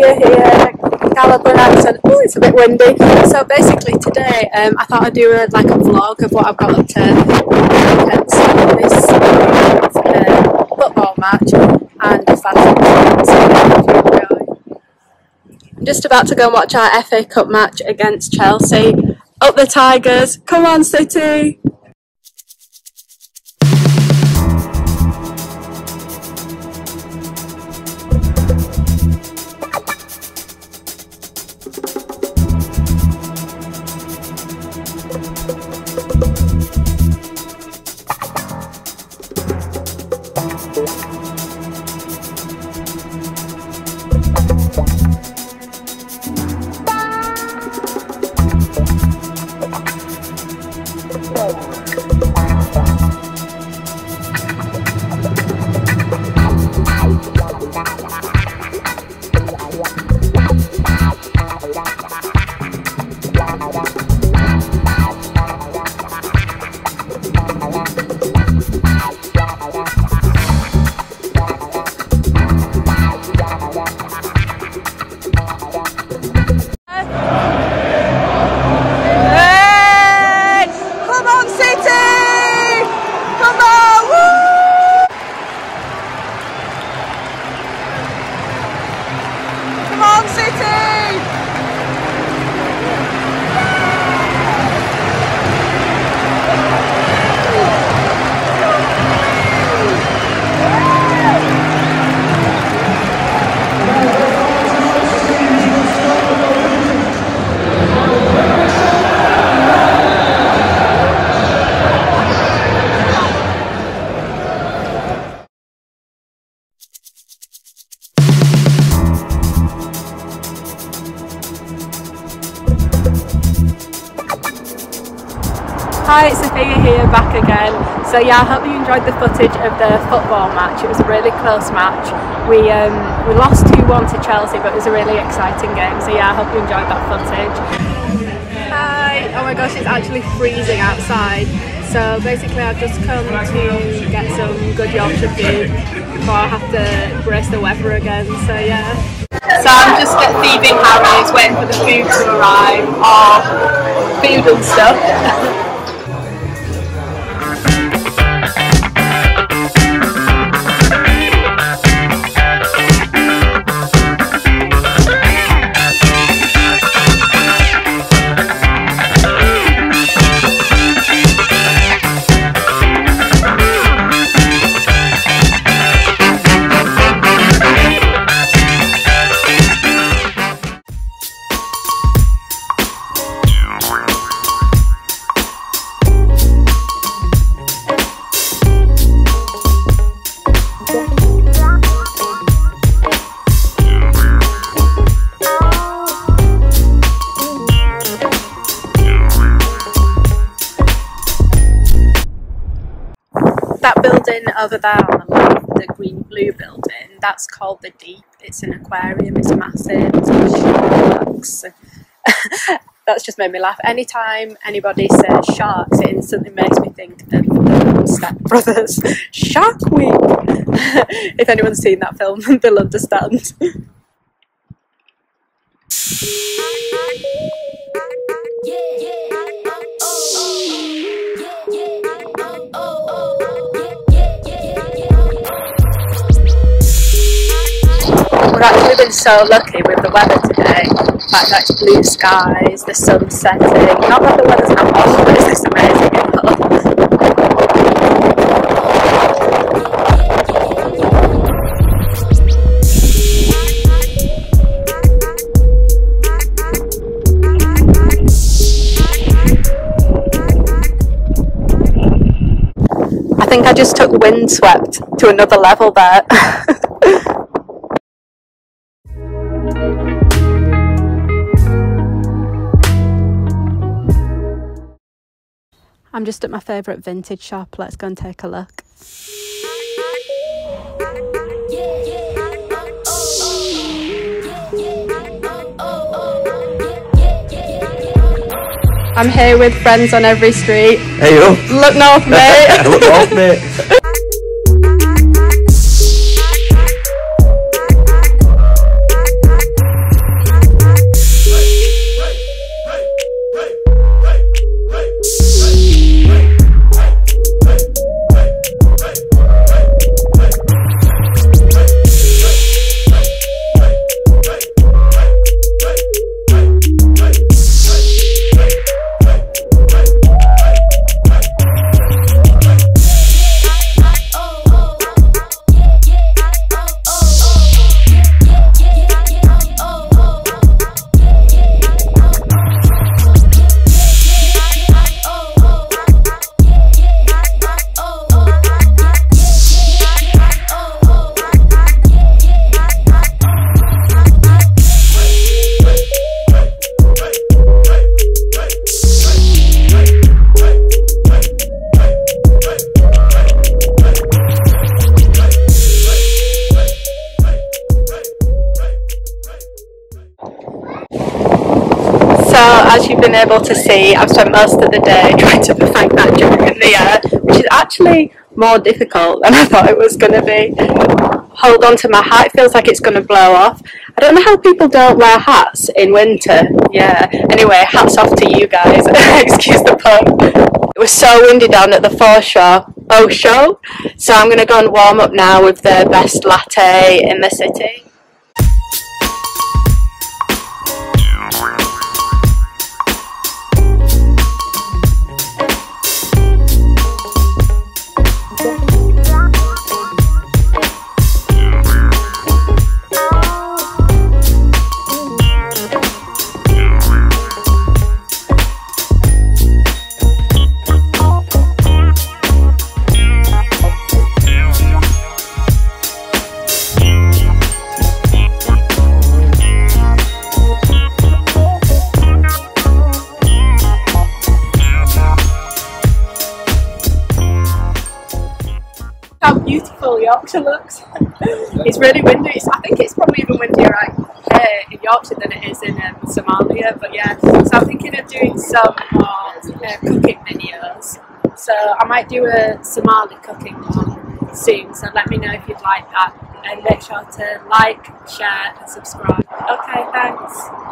Sophia here, Calibre accent. Oh, it's a bit windy. So basically today, I thought I'd do like a vlog of what I've got up to this football match and a fashion. I'm just about to go and watch our FA Cup match against Chelsea. Up the Tigers! Come on, City! Hi, it's Sophia here, back again. So yeah, I hope you enjoyed the footage of the football match. It was a really close match. We lost 2-1 to Chelsea, but it was a really exciting game. So yeah, I hope you enjoyed that footage. Hi! Oh my gosh, it's actually freezing outside. So basically I've just come to get some good Yorkshire food before I have to brace the weather again, so yeah. So I'm just at Thieving Harry's waiting for the food to arrive, or food and stuff. That building over there on the left, the green-blue building, that's called the Deep. It's an aquarium, it's massive, it's got sharks. That's just made me laugh. Anytime anybody says sharks, it instantly makes me think of the Step Brothers. Shark Week! If anyone's seen that film, they'll understand. We've actually been so lucky with the weather today. The fact that it's blue skies, the sun setting. Not that the weather's not awful, but it's just amazing. I think I just took windswept to another level there. I'm just at my favourite vintage shop. Let's go and take a look. I'm here with friends on every street. Hey yo! Look north, mate! Look north, mate! as you've been able to see, I've spent most of the day trying to perfect that jump in the air, which is actually more difficult than I thought it was going to be. Hold on to my hat, it feels like it's going to blow off. I don't know how people don't wear hats in winter. Yeah, anyway, hats off to you guys. Excuse the pun. It was so windy down at the show, so I'm going to go and warm up now with the best latte in the city. How beautiful Yorkshire looks. It's really windy. I think it's probably even windier right here in Yorkshire than it is in Somalia, but yeah, so I'm thinking of doing some more cooking videos, so I might do a Somali cooking one soon, so let me know if you'd like that, and make sure to like, share and subscribe. Okay, thanks.